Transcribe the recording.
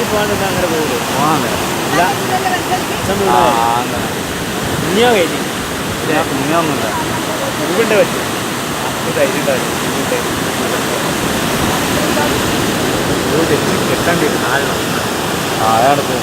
പോകാണ്ട് അങ്ങനെ പോകുള്ളൂ. പോകാതെ ഇനിയോ കഴിഞ്ഞു കുഞ്ഞൊന്നുമില്ല. മുഴുവൻ്റെ പറ്റും ധൈര്യം ഉണ്ടാവില്ല. കെട്ടേണ്ടി വരും. അയാളടുത്ത്